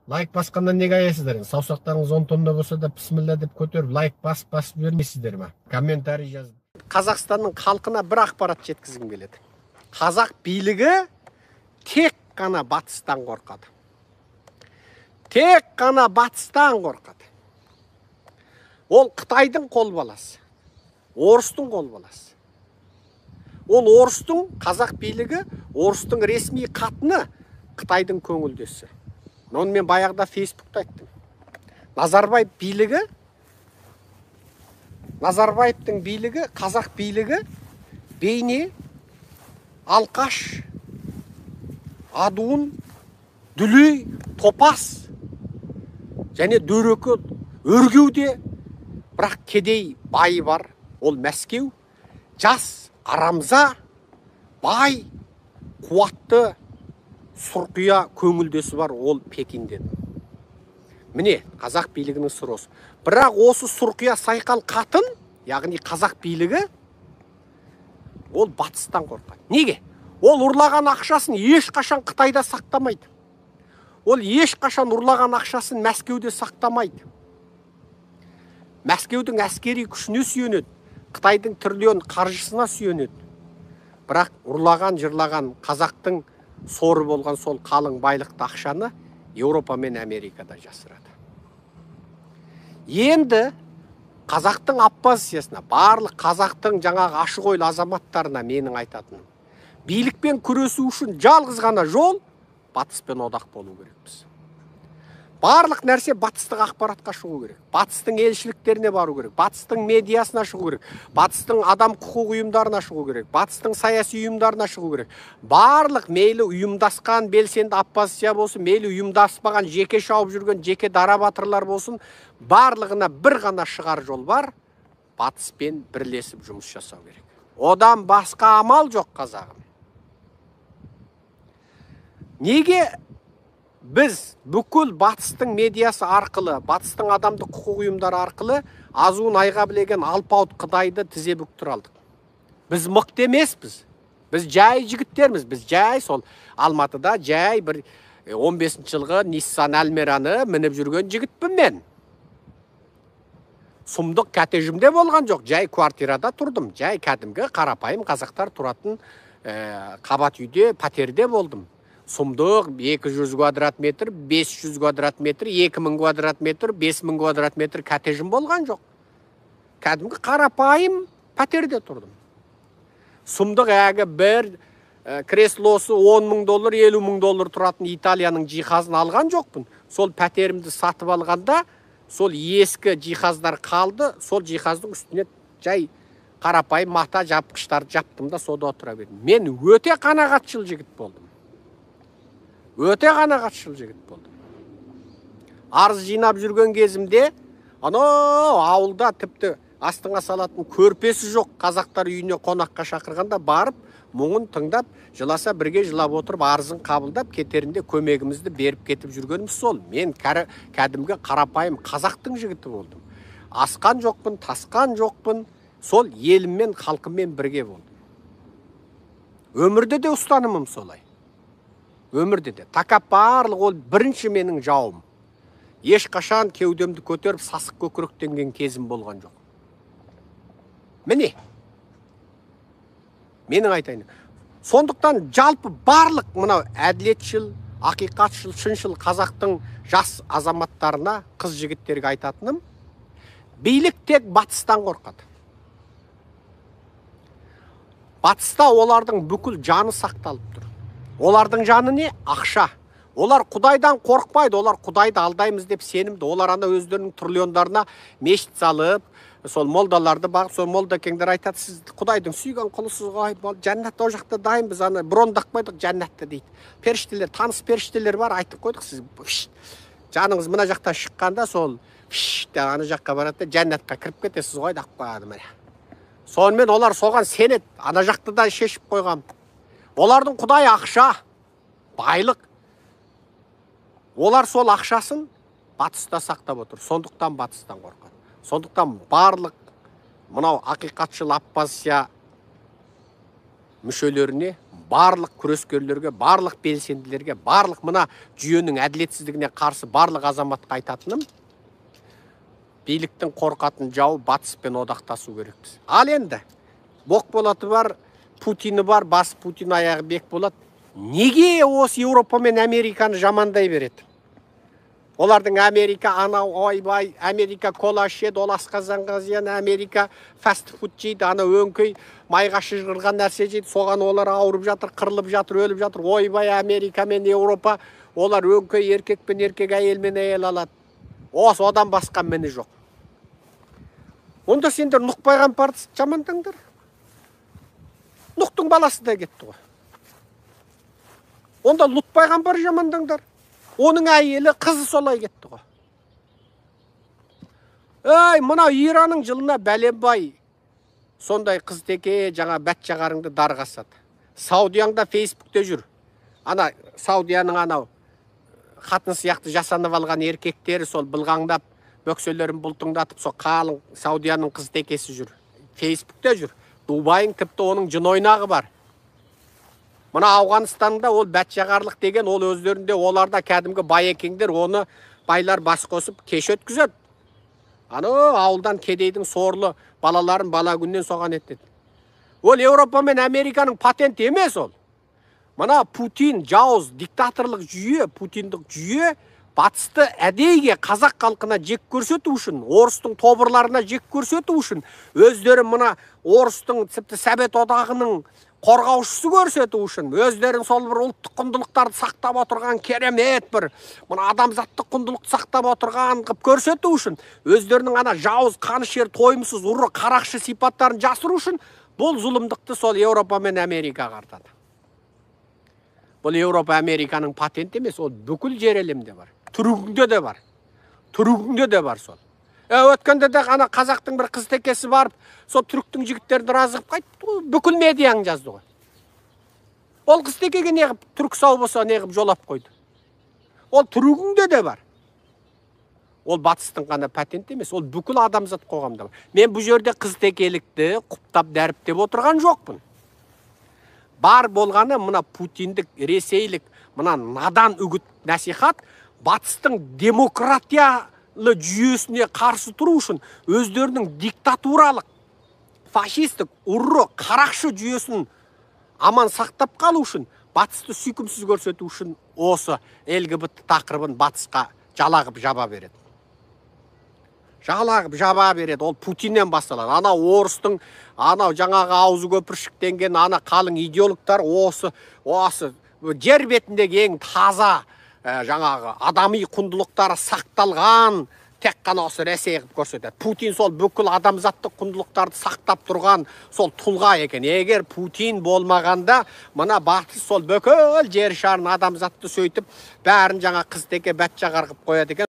Лайк басқандан неге аясыздар? Саусақтарыңыз 10 тонна болса да бісміллә деп көтеріп, лайк басып бермейсіздер ме? Комментарий жазып. Қазақстанның халқына бір ақпарат жеткізгім келеді. Қазақ билігі тек қана батыстан қорқады. Тек қана батыстан қорқады. Ол Қытайдың қолбаласы, орыстың қолбаласы. Ол орыстың, қазақ билігі, орыстың ресми қатыны Қытайдың көңілдесі. Оны мен баяғыда Фейсбукта айттым. Назарбаевтың билігі, қазақ билігі бейне, алқаш, адуын, дүлей, топас және дөрекі, өргеуде, бірақ кедей бай бар. Ол Мәскеу, жас, арамза, бай, қуатты, сұрқия көңілдесі бар, ол Пекинден. Міне, қазақ билігінің сыры осы. Бірақ осы сұрқия сайқал қатын, яғни қазақ билігі, ол батыстан қорқады. Неге? Ол ұрлаған ақшасын ешқашан Қытайда сақтамайды. Ол ешқашан ұрлаған ақшасын Мәскеуде сақтамайды. Мәскеудің әскери күшіне сүйенеді, Қытайдың триллион қаржысына сүйенеді. Бірақ ұрлаған, жырлаған қазақтың соры болған сол қалың байлықты ақшаны Еуропа мен Америкада жасырады. Енді қазақтың оппозициясына, барлық қазақтың жаңағы ашық ойлы азаматтарына менің айтатыным, билікпен күресу үшін жалғыз ғана жол батыспен одақ болу керекпіз. Барлық нәрсе батыстық ақпаратқа шығу керек. Батыстың елшіліктеріне бару керек. Батыстың медиасына шығу керек. Батыстың адам құқық ұйымдарына шығу керек. Батыстың саяси ұйымдарына шығу керек. Барлық мейлі ұйымдасқан белсенді оппозиция болсын, мейлі ұйымдаспаған жеке шауып жүрген жеке дара батырлар болсын, барлығына бір ғана шығар жол бар. Батыспен бірлесіп жұмыс жасау керек. Одан басқа амал жоқ, қазағым. Неге біз бүкіл батыстың медиасы арқылы, батыстың адамдық құқық ұйымдары арқылы азуын айға білеген алпауыт Қытайды тізе бүктіре алдық? Біз мықты емеспіз. Біз жай жігіттерміз. Біз жай сол Алматыда жай бір 15 жылғы Nissan Almera'ны мініп жүрген жігітпін мен. Сұмдық кәтежімде болған жоқ. Жай квартирада тұрдым. Жай кәдімгі қарапайым қазақтар тұратын қабат үйде, пәтерде болдым. Сұмдық 200 квадрат метр, 500 квадрат метр, 2000 квадрат метр, 5000 квадрат метр кәтежім болған жоқ. Кәдімгі қарапайым пәтерде тұрдым. Сұмдық әгі бір креслосы $10,000, $50,000 тұратын Италияның жиһазын алған жоқпын. Сол пәтерімді сатып алғанда, сол ескі жиһаздар қалды, сол жиһаздың үстіне жай қарапайым мата жапқыштарды жаптым да сода отыра бердім. Мен өте қанағатшыл жігіт болдым. Өте қанағатшыл жігіт болдым. Арыз жинап жүрген кезімде, ауылда тіпті астыңа салатын көрпесі жоқ қазақтар үйіне қонаққа шақырғанда барып, мұңын тыңдап, жыласа бірге жылап отырып, арызын қабылдап, кетерінде көмегімізді беріп кетіп жүргеніміз сол. Мен кәдімгі қарапайым қазақтың жігіті болдым. Асқан жоқпын, тасқан жоқпын, сол еліммен, халқыммен бірге болдым. Өмірде де ұстанымым солай. Өмірде де. Тәкаппарлық ол бірінші менің жауым. Ешқашан кеудемді көтеріп сасық көкіректенген кезім болған жоқ. Міне. Менің айтайын. Сондықтан жалпы барлық мынау әділетшіл, ақиқатшыл, шыншыл қазақтың жас азаматтарына, қыз жігіттерге айтатыным, билік тек батыстан қорқады. Батыста олардың бүкіл жаны сақталып тұр. Олардың жаны не? Ақша. Олар Құдайдан қорқпайды, олар Құдайды алдаймыз деп сенімді. Олар ана өздерінің түрлиондарына мешіт салып, сол молдаларды бағып, сол молдакеңдер айтады, сіз Құдайдың сүйген құлысыз ғой, жәннатта о жақта дайын, біз ана брондақ қойдық жәннатта дейді. Періштелер, таныс періштелер бар, айтып қойдық, сіз жаныңыз мына жақта шыққанда сол ана жаққа барады, жәннатқа кіріп кетесіз ғой деп қояды міне. Сонымен олар соған сенеді, ана жақты да шешіп қойған. Олардың Құдай ақша, байлық. Олар сол ақшасын батыста сақтап отыр. Сондықтан батыстан қорқады. Сондықтан барлық мынау ақиқатшыл оппозиция мүшелеріне барлық күрескерлерге, барлық белсенділерге, барлық мына жүйенің әділетсіздігіне қарсы барлық азаматқа айтатыным, биліктің қорқатын жауы батыспен одақтасу керекпіз. Ал енді Боқболаты бар, Путині бар, бас Путин аяғы бек болады. Неге осы Еуропа мен Американы жамандай береді? Олардың Америка анау ойбай, Америка кола ішеді, ол асқазанға зиян, Америка фастфуд жейді, ана өңкей майға шыжғырған нәрсе жейді, соған олар ауырып жатыр, қырылып жатыр, өліп жатыр. Ойбай, Америка мен Еуропа, олар өңкей еркек пен еркек, әйел мен әйел алады. Осы одан басқа мені жоқ. Онда сендер Нұқ пайғамбарды жамандаңдар. Нұқтың баласы да кетті ғой. Онда Лұт пайғамбар жамандаңдар. Оның әйелі, қызы солай кетті ғой. Мына Иранның жылына бәленбай сондай қыз теке жаңа бәт жағарыңды дарғасады. Саудияңда Фейсбукте жүр. Ана Саудияның анау қатын сияқты жасанып алған еркектері сол былғаңдап, бөкселерін бұлтыңдатып, сол қалың Саудияның қыз текесі жүр. Фейсбукте жүр. Дубайың тіпті оның жын ойнағы бар. Мына Ауғанстанда ол бәт жағарлық деген, ол өздерінде оларда кәдімгі бай екеңдер, оны байлар бас қосып кеш өткізеді. Аны ауылдан кедейдің сорлы балаларын бала күннен соған етеді. Ол Еуропа мен Американың патенті емес ол. Мына Путин жауыз диктаторлық жүйе, путиндік жүйе батысты әдейге қазақ халқына жек көрсету үшін, орыстың тобырларына жек көрсету үшін, өздері мына орыстың тіпті Совет одағының қорғаушысы көрсету үшін, өздерін сол бір ұлттық құндылықтарды сақтап отырған керемет бір, мына адамзаттық құндылықты сақтап отырған қып көрсету үшін, өздерінің ана жауыз, қанішер, тойымсыз, ұры, қарақшы сипаттарын жасыру үшін, бұл зұлымдықты сол Еуропа мен Америка қартады. Бұл Еуропа Американың патенті емес, ол бүкіл жер әлемде бар. Түрігіңде де бар. Түрігіңде де бар сол. Өткенде де ана қазақтың бір қыз текесі барып, сол түріктің жігіттерді разығып қайтты, бүкіл медияң жазды ғой. Ол қыз текеге неғып, түрік сау болса неғып жолап қойды. Ол түрігіңде де бар. Ол батыстың ғана патенті емес, ол бүкіл адамзат қоғамда бар. Мен бұл жерде қыз текелікті құптап дәріптеп отырған жоқпын. Бар болғаны мына путиндік, ресейлік, мына надан үгіт насихат батыстың демократиялы жүйесіне қарсы тұру үшін, өздерінің диктатуралық, фашистік, ұры, қарақшы жүйесін аман сақтап қалу үшін, батысты сүйкімсіз көрсету үшін осы ЛГБТ тақырыбын батысқа жалағып жаба береді. Жалағып жаба береді, ол Путиннен басталады. Ана орыстың, ана жаңағы аузы көпіршіктенген, ана қалың идеологтар осы жер бетіндегі ең таза жаңағы адами құндылықтары сақталған тек қана осы Ресей қып көрсетеді. Путин сол бүкіл адамзаттық құндылықтарды сақтап тұрған сол тұлға екен. Егер Путин болмағанда, мына батыс сол бүкіл жер шарын адамзатты сөйтіп, бәрін жаңа қыз теке бәт жағар қып қояды екен.